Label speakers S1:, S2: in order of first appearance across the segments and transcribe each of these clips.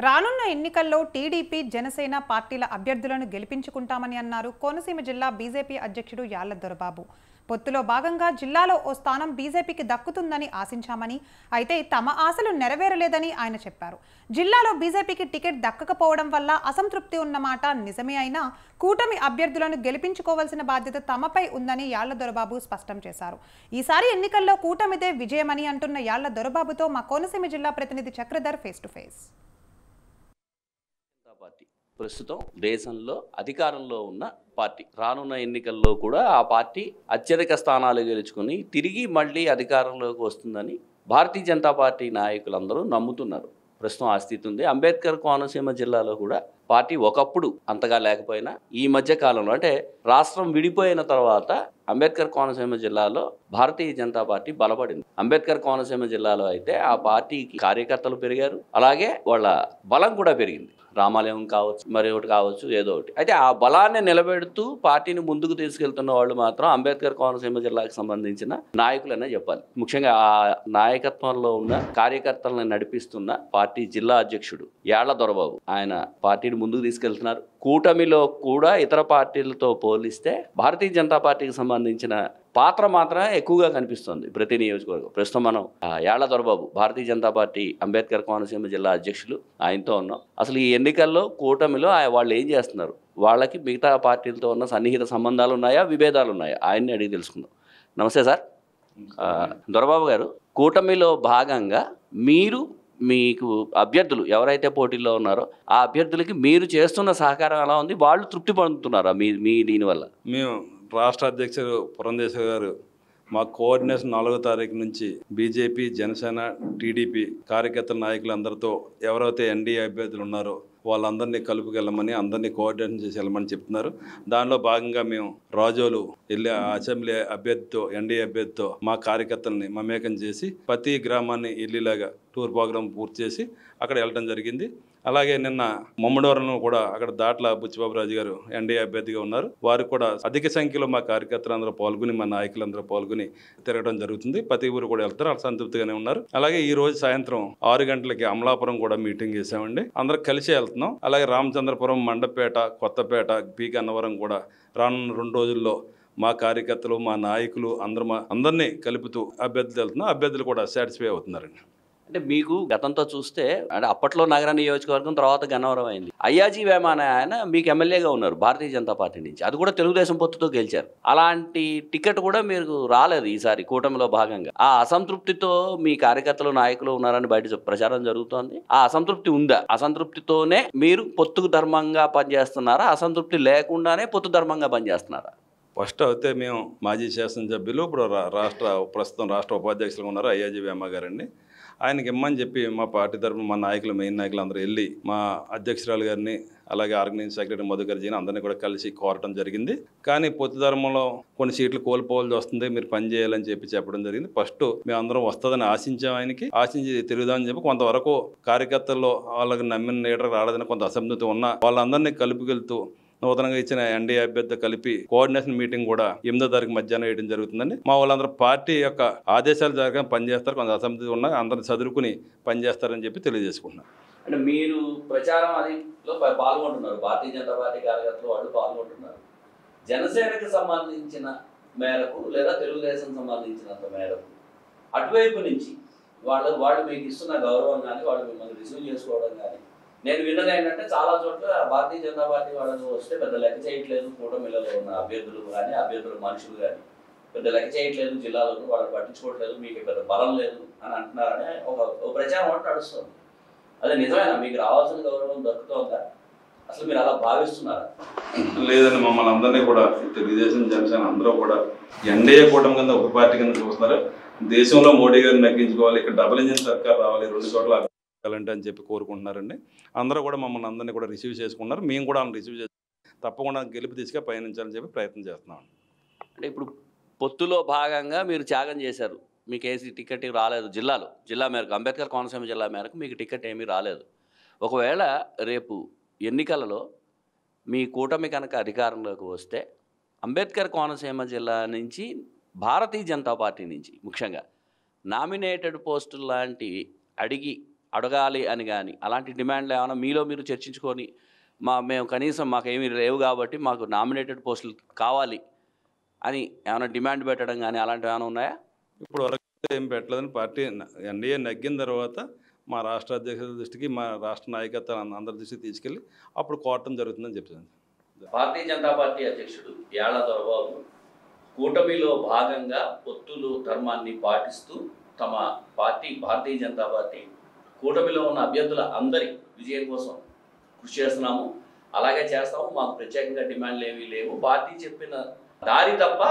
S1: రానున్న ఎన్నికల్లో టీడీపీ జనసేన పార్టీల అభ్యర్థులను గెలిపించుకుంటామని అన్నారు కోనసీమ జిల్లా బీజేపీ అధ్యక్షుడు యాళ్ల దొరబాబు. పొత్తులో భాగంగా జిల్లాలో ఓ స్థానం బీజేపీకి దక్కుతుందని ఆశించామని, అయితే తమ ఆశలు నెరవేరలేదని ఆయన చెప్పారు. జిల్లాలో బీజేపీకి టికెట్ దక్కకపోవడం వల్ల అసంతృప్తి ఉన్నమాట నిజమే అయినా కూటమి అభ్యర్థులను గెలిపించుకోవాల్సిన బాధ్యత తమపై ఉందని యాళ్ల దొరబాబు స్పష్టం చేశారు. ఈసారి ఎన్నికల్లో కూటమిదే విజయమని అంటున్న యాళ్ల దొరబాబుతో మా కోనసీమ జిల్లా ప్రతినిధి Chakradhar face to face.
S2: Party ప్రస్తుతం దేశంలో అధికారంలో ఉన్న పార్టీ. రానున్న ఎన్నికల్లో కూడా ఆ పార్టీ అత్యధిక స్థానాలు గెలుచుకుని తిరిగి మళ్ళీ అధికారంలోకి వస్తుందని భారతీయ జనతా పార్టీ నాయకులందరూ నమ్ముతున్నారు. ప్రస్తుతం ఆ స్థితి ఉంది. అంబేద్కర్ కోనసీమ జిల్లాలో కూడా పార్టీ ఒకప్పుడు అంతగా లేకపోయినా ఈ మధ్య కాలంలో అంటే రాష్ట్రం విడిపోయిన తర్వాత అంబేద్కర్ కోనసీమ జిల్లాలో భారతీయ జనతా పార్టీ బలపడింది. అంబేద్కర్ కోనసీమ జిల్లాలో అయితే ఆ పార్టీకి కార్యకర్తలు పెరిగారు, అలాగే వాళ్ళ బలం కూడా పెరిగింది. రామాలయం కావచ్చు, మరి ఒకటి కావచ్చు, ఏదో ఒకటి. అయితే ఆ బలాన్ని నిలబెడుతూ పార్టీని ముందుకు తీసుకెళ్తున్న వాళ్ళు మాత్రం అంబేద్కర్ కోనసీమ జిల్లాకు సంబంధించిన నాయకులనే చెప్పాలి. ముఖ్యంగా ఆ నాయకత్వంలో ఉన్న కార్యకర్తలను నడిపిస్తున్న పార్టీ జిల్లా అధ్యక్షుడు యాళ్ల దొరబాబు. ఆయన పార్టీని ముందుకు తీసుకెళ్తున్నారు. కూటమిలో కూడా ఇతర పార్టీలతో పోలిస్తే భారతీయ జనతా పార్టీకి సంబంధించిన పాత్ర మాత్రమే ఎక్కువగా కనిపిస్తుంది ప్రతి నియోజకవర్గం. ప్రస్తుతం మనం యాళ్ల దొరబాబు, భారతీయ జనతా పార్టీ అంబేద్కర్ కోనసీమ జిల్లా అధ్యక్షులు, ఆయనతో ఉన్నాం. అసలు ఈ ఎన్నికల్లో కూటమిలో వాళ్ళు ఏం చేస్తున్నారు, వాళ్ళకి మిగతా పార్టీలతో ఉన్న సన్నిహిత సంబంధాలు ఉన్నాయా, విభేదాలు ఉన్నాయా, ఆయన్ని అడిగి తెలుసుకుందాం. నమస్తే సార్. దొరబాబు గారు, కూటమిలో భాగంగా మీకు అభ్యర్థులు ఎవరైతే పోటీల్లో ఉన్నారో ఆ అభ్యర్థులకి మీరు చేస్తున్న సహకారం ఎలా ఉంది, వాళ్ళు తృప్తి పొందుతున్నారా మీ దీనివల్ల?
S3: మేము రాష్ట్ర అధ్యక్షుడు పురంధేశ్వర్ గారు మా కోఆర్డినేషన్ 4వ తారీఖు నుంచి బీజేపీ, జనసేన, టీడీపీ కార్యకర్తల నాయకులందరితో ఎవరైతే ఎన్డీఏ అభ్యర్థులు ఉన్నారో వాళ్ళందరినీ కలుపుకెళ్ళమని, అందరినీ కోఆర్డినేషన్ చేసి వెళ్ళమని చెప్తున్నారు. దానిలో భాగంగా మేము రాజోలు వెళ్ళి అసెంబ్లీ అభ్యర్థితో, ఎన్డీఏ అభ్యర్థితో మా కార్యకర్తలని మమేకం చేసి ప్రతి గ్రామాన్ని వెళ్ళేలాగా టూర్ ప్రోగ్రాం పూర్తి చేసి అక్కడ వెళ్ళడం జరిగింది. అలాగే నిన్న ముమ్మడవరంలో కూడా అక్కడ దాట్ల బుచ్చిబాబురాజు గారు ఎన్డీఏ అభ్యర్థిగా ఉన్నారు. వారు కూడా అధిక సంఖ్యలో మా కార్యకర్తలందరూ పాల్గొని, మా నాయకులందరూ పాల్గొని తిరగడం జరుగుతుంది. ప్రతి ఊరు కూడా వెళ్తారు, అలా సంతృప్తిగానే ఉన్నారు. అలాగే ఈ రోజు సాయంత్రం 6 గంటలకి అమలాపురం కూడా మీటింగ్ చేసామండి. అందరూ కలిసి వెళ్తున్నాం. అలాగే రామచంద్రపురం, మండపేట, కొత్తపేట, పి గన్నవరం కూడా రానున్న 2 రోజుల్లో మా కార్యకర్తలు, మా నాయకులు అందరినీ కలుపుతూ అభ్యర్థులు వెళ్తున్నాం. అభ్యర్థులు కూడా సాటిస్ఫై అవుతున్నారండి.
S2: అంటే మీకు గతంతో చూస్తే, అంటే అప్పట్లో నగర నియోజకవర్గం, తర్వాత గన్నవరం అయింది. అయ్యాజీ వేమాన ఆయన మీకు ఎమ్మెల్యేగా ఉన్నారు భారతీయ జనతా పార్టీ నుంచి. అది కూడా తెలుగుదేశం పొత్తుతో గెలిచారు. అలాంటి టికెట్ కూడా మీకు రాలేదు ఈసారి కూటమిలో భాగంగా. ఆ అసంతృప్తితో మీ కార్యకర్తలు, నాయకులు ఉన్నారని బయట ప్రచారం జరుగుతోంది. ఆ అసంతృప్తి ఉందా? అసంతృప్తితోనే మీరు పొత్తుకు ధర్మంగా పనిచేస్తున్నారా, అసంతృప్తి లేకుండానే పొత్తు ధర్మంగా పనిచేస్తున్నారా?
S3: ఫస్ట్ అయితే మేము మాజీ శాసనసభ్యులు, ఇప్పుడు ప్రస్తుతం రాష్ట్ర ఉపాధ్యక్షులుగా ఉన్నారు అయ్యాజీ వేమ గారండి. ఆయనకి ఇమ్మని చెప్పి మా పార్టీ తరఫున మా నాయకులు, మెయిన్ నాయకులు అందరూ వెళ్ళి మా అధ్యక్షురాలు గారిని, అలాగే ఆర్గనైజింగ్ సెక్రటరీ మధుకర్జీని అందరినీ కూడా కలిసి కోరటం జరిగింది. కానీ పొత్తు ధర్మంలో కొన్ని సీట్లు కోల్పోవాల్సి వస్తుంది, మీరు పని చేయాలని చెప్పడం జరిగింది. ఫస్ట్ మేము అందరం వస్తుందని ఆశించాం. ఆయనకి ఆశించి తిరుగుదామని చెప్పి కొంతవరకు కార్యకర్తల్లో వాళ్ళకి నమ్మిన లీడర్ రాలేదని కొంత అసంతృప్తి ఉన్న వాళ్ళందరినీ కలుపుకెళ్తూ నూతనంగా ఇచ్చిన ఎన్డీఏ అభ్యర్థి కలిపి కోఆర్డినేషన్ మీటింగ్ కూడా 8వ తారీఖు మధ్యాహ్నం వేయడం జరుగుతుందండి. మా వాళ్ళందరూ పార్టీ యొక్క ఆదేశాలు జరగడం పనిచేస్తారు, కొంత అసంతృప్తి ఉన్నా అందరిని చదువుకుని పనిచేస్తారని చెప్పి తెలియజేసుకుంటున్నారు.
S2: అంటే మీరు ప్రచారం అదిలో పాల్గొంటున్నారు, భారతీయ జనతా పార్టీ కార్యకర్తలు వాళ్ళు పాల్గొంటున్నారు. జనసేనకు సంబంధించిన మేరకు లేదా తెలుగుదేశం సంబంధించినంత మేరకు అటువైపు నుంచి వాళ్ళు మీకు ఇస్తున్న గౌరవం కానీ, వాళ్ళు మిమ్మల్ని రిసీవ్ చేసుకోవడం కానీ, నేను విన్నది ఏంటంటే చాలా చోట్ల భారతీయ జనతా పార్టీ వాళ్ళని వస్తే పెద్ద లెక్క చేయట్లేదు, కూటమిలలో ఉన్న అభ్యర్థులు కానీ, అభ్యర్థుల మనుషులు కానీ పెద్ద లెక్క చేయట్లేదు, జిల్లాలో వాళ్ళని పట్టించుకోవట్లేదు, మీకు పెద్ద బలం లేదు అని అంటున్నారనే ఒక ప్రచారం అంటే నడుస్తుంది. అదే నిజమేనా? మీకు రావాల్సిన గౌరవం దక్కుతుందా? అసలు మీరు అలా భావిస్తున్నారా?
S3: లేదండి, మమ్మల్ని అందరినీ కూడా తెలుగుదేశం, జనసేన అందరూ కూడా ఎన్డీఏ కూటమి కింద ఒక పార్టీ కింద చూస్తున్నారు. దేశంలో మోడీ గారిని నెగ్గించుకోవాలి, ఇక్కడ డబుల్ ఇంజిన్ సర్కార్ రావాలి, 2 చోట్ల అని చెప్పి కోరుకుంటున్నారండి. అందరూ కూడా మమ్మల్ని అందరినీ కూడా రిసీవ్ చేసుకున్నారు. మేము కూడా రిసీవ్ చేసి తప్పకుండా గెలుపు తీసుకు పయనించాలని చెప్పి ప్రయత్నం చేస్తున్నాం.
S2: అంటే ఇప్పుడు పొత్తులో భాగంగా మీరు త్యాగం చేశారు, మీకు ఏసీ టికెట్ రాలేదు. జిల్లా మేరకు, అంబేద్కర్ కోనసీమ జిల్లా మేరకు మీకు టికెట్ ఏమీ రాలేదు. ఒకవేళ రేపు ఎన్నికలలో మీ కూటమి కనుక అధికారంలోకి వస్తే అంబేద్కర్ కోనసీమ జిల్లా నుంచి, భారతీయ జనతా పార్టీ నుంచి ముఖ్యంగా నామినేటెడ్ పోస్టులు లాంటివి అడిగి అడగాలి అని కానీ అలాంటి డిమాండ్లు ఏమైనా మీలో మీరు చర్చించుకొని మేము కనీసం మాకేమీ లేవు కాబట్టి మాకు నామినేటెడ్ పోస్టులు కావాలి అని ఏమైనా డిమాండ్ పెట్టడం కానీ అలాంటివి ఏమైనా ఉన్నాయా?
S3: ఇప్పుడు వరకు ఏం పెట్టలేదని పార్టీ ఎన్డీఏ నగ్గిన తర్వాత మా రాష్ట్ర అధ్యక్షుల దృష్టికి మా రాష్ట్ర నాయకత్వం అందరి దృష్టికి తీసుకెళ్ళి అప్పుడు కోరటం జరుగుతుందని చెప్తున్నాను.
S2: భారతీయ జనతా పార్టీ అధ్యక్షుడు యాళ్ల దొరబాబు కూటమిలో భాగంగా పొత్తులు ధర్మాన్ని పాటిస్తూ తమ పార్టీ భారతీయ జనతా పార్టీ కూటమిలో ఉన్న అభ్యర్థుల అందరి విజయం కోసం కృషి చేస్తున్నాము, అలాగే చేస్తాము. మాకు ప్రత్యేకంగా డిమాండ్లు ఏమీ లేవు, పార్టీ చెప్పిన దారి తప్ప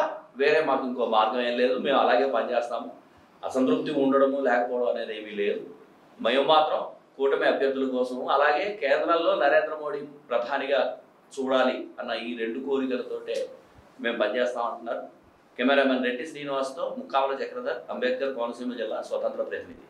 S2: వేరే మాకు ఇంకో మార్గం ఏం లేదు, మేము అలాగే పనిచేస్తాము. అసంతృప్తి ఉండడము లేకపోవడం అనేది ఏమీ లేదు. మేము మాత్రం కూటమి అభ్యర్థుల కోసం అలాగే కేంద్రంలో నరేంద్ర మోడీ ప్రధానిగా చూడాలి అన్న ఈ 2 కోరికలతోటే మేము పనిచేస్తామంటున్నారు. కెమెరామెన్ రెడ్డి శ్రీనివాస్తో ముక్కామల చక్రధర్, అంబేద్కర్ కోనసీమ జిల్లా స్వతంత్ర ప్రతినిధి.